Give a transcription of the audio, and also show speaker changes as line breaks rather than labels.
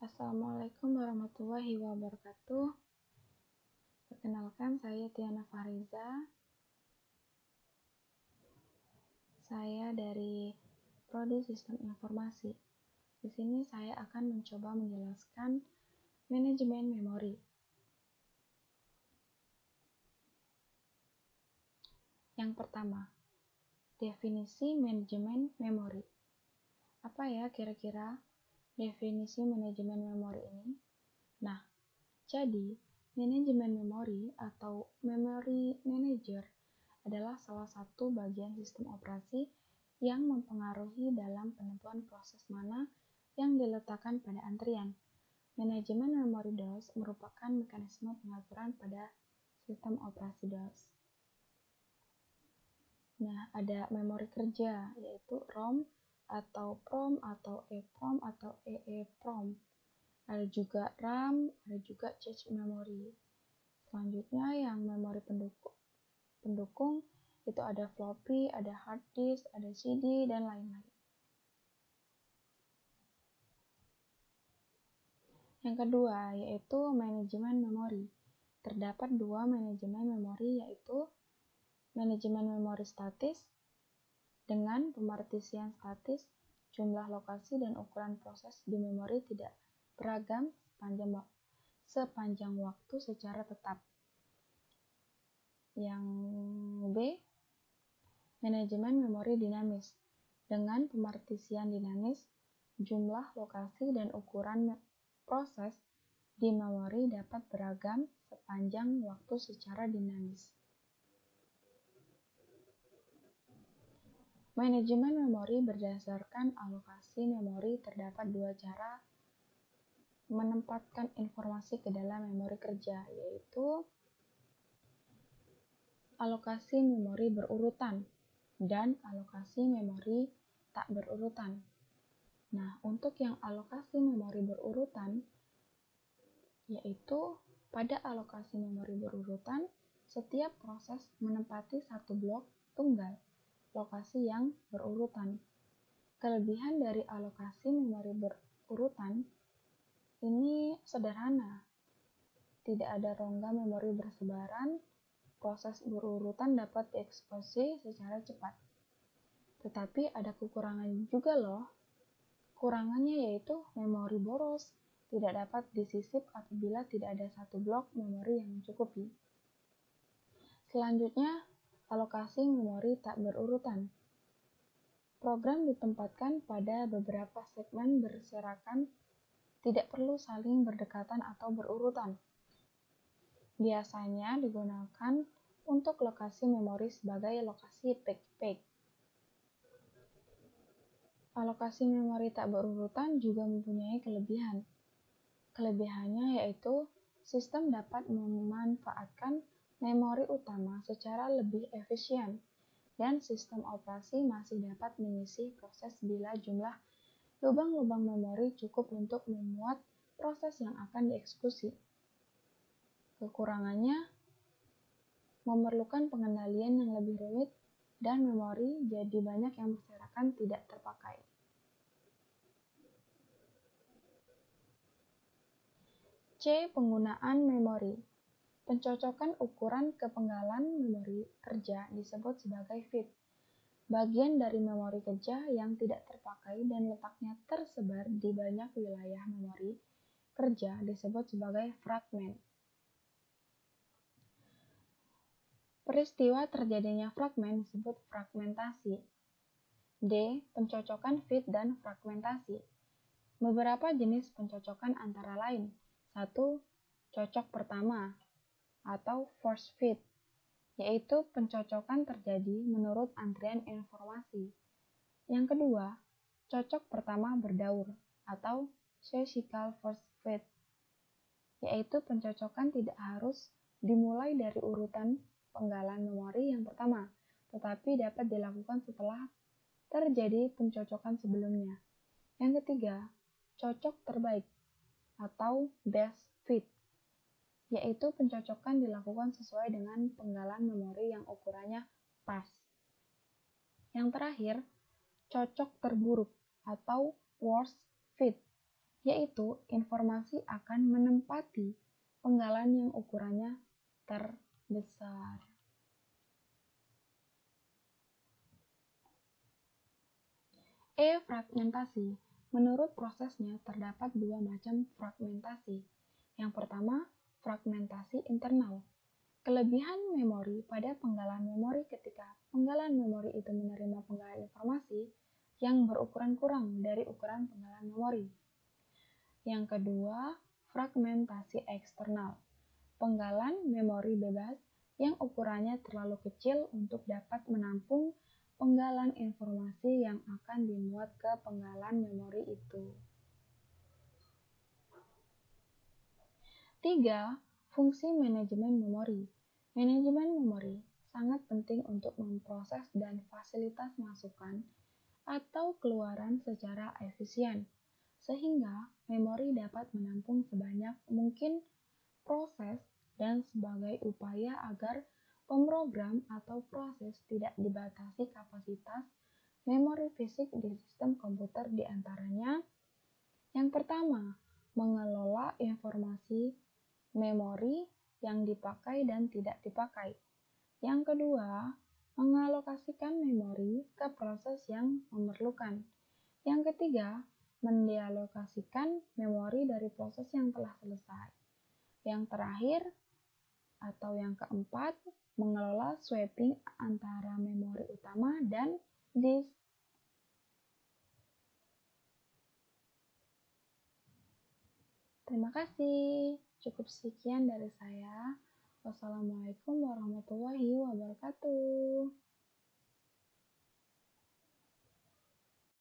Assalamualaikum warahmatullahi wabarakatuh. Perkenalkan, saya Tiana Fariza. Saya dari Prodi Sistem Informasi. Di sini saya akan mencoba menjelaskan manajemen memori. Yang pertama, definisi manajemen memori. Apa ya kira-kira definisi manajemen memori ini? Nah, jadi manajemen memori atau memory manager adalah salah satu bagian sistem operasi yang mempengaruhi dalam penentuan proses mana yang diletakkan pada antrian. Manajemen memori DOS merupakan mekanisme pengaturan pada sistem operasi DOS. Nah, ada memori kerja, yaitu ROM atau PROM atau EPROM atau EEPROM. Ada juga RAM, ada juga cache memory. Selanjutnya yang memori pendukung itu ada floppy, ada hard disk, ada CD, dan lain-lain. Yang kedua yaitu manajemen memori. Terdapat dua manajemen memori, yaitu manajemen memori statis dengan pemartisian statis, jumlah lokasi dan ukuran proses di memori tidak beragam sepanjang waktu secara tetap. Yang B, manajemen memori dinamis dengan pemartisian dinamis, jumlah lokasi dan ukuran proses di memori dapat beragam sepanjang waktu secara dinamis. Manajemen memori berdasarkan alokasi memori. Terdapat dua cara menempatkan informasi ke dalam memori kerja, yaitu alokasi memori berurutan dan alokasi memori tak berurutan. Nah, untuk yang alokasi memori berurutan, yaitu pada alokasi memori berurutan, setiap proses menempati satu blok tunggal lokasi yang berurutan. Kelebihan dari alokasi memori berurutan ini sederhana. Tidak ada rongga memori bersebaran, proses berurutan dapat dieksekusi secara cepat. Tetapi ada kekurangan juga loh. Kekurangannya yaitu memori boros, tidak dapat disisip apabila tidak ada satu blok memori yang mencukupi. Selanjutnya, alokasi memori tak berurutan. Program ditempatkan pada beberapa segmen berserakan, tidak perlu saling berdekatan atau berurutan. Biasanya digunakan untuk lokasi memori sebagai lokasi page. Alokasi memori tak berurutan juga mempunyai kelebihan. Kelebihannya yaitu sistem dapat memanfaatkan memori utama secara lebih efisien, dan sistem operasi masih dapat mengisi proses bila jumlah lubang-lubang memori cukup untuk memuat proses yang akan dieksekusi. Kekurangannya memerlukan pengendalian yang lebih rumit dan memori jadi banyak yang berserakan tidak terpakai. C. Penggunaan memori. Pencocokan ukuran kepenggalan memori kerja disebut sebagai fit. Bagian dari memori kerja yang tidak terpakai dan letaknya tersebar di banyak wilayah memori kerja disebut sebagai fragmen. Peristiwa terjadinya fragmen disebut fragmentasi. D. Pencocokan fit dan fragmentasi. Beberapa jenis pencocokan antara lain. 1. Cocok pertama atau force fit, yaitu pencocokan terjadi menurut antrian informasi. Yang kedua, cocok pertama berdaur atau sequential force fit, yaitu pencocokan tidak harus dimulai dari urutan penggalan memori yang pertama, tetapi dapat dilakukan setelah terjadi pencocokan sebelumnya. Yang ketiga, cocok terbaik atau best fit, yaitu pencocokan dilakukan sesuai dengan penggalan memori yang ukurannya pas. Yang terakhir, cocok terburuk atau worst fit, yaitu informasi akan menempati penggalan yang ukurannya terbesar. Fragmentasi. Menurut prosesnya terdapat dua macam fragmentasi. Yang pertama, fragmentasi internal. Kelebihan memori pada penggalan memori ketika penggalan memori itu menerima penggalan informasi yang berukuran kurang dari ukuran penggalan memori. Yang kedua, fragmentasi eksternal. Penggalan memori bebas yang ukurannya terlalu kecil untuk dapat menampung penggalan informasi yang akan dimuat ke penggalan memori itu. 3. Fungsi manajemen memori. Manajemen memori sangat penting untuk memproses dan fasilitas masukan atau keluaran secara efisien, sehingga memori dapat menampung sebanyak mungkin proses dan sebagai upaya agar pemrogram atau proses tidak dibatasi kapasitas memori fisik di sistem komputer di antaranya. Yang pertama, mengelola informasi memori yang dipakai dan tidak dipakai. Yang kedua, mengalokasikan memori ke proses yang memerlukan. Yang ketiga, mendialokasikan memori dari proses yang telah selesai. Yang terakhir, atau yang keempat, mengelola swapping antara memori utama dan disk. Terima kasih. Cukup sekian dari saya. Wassalamualaikum warahmatullahi wabarakatuh.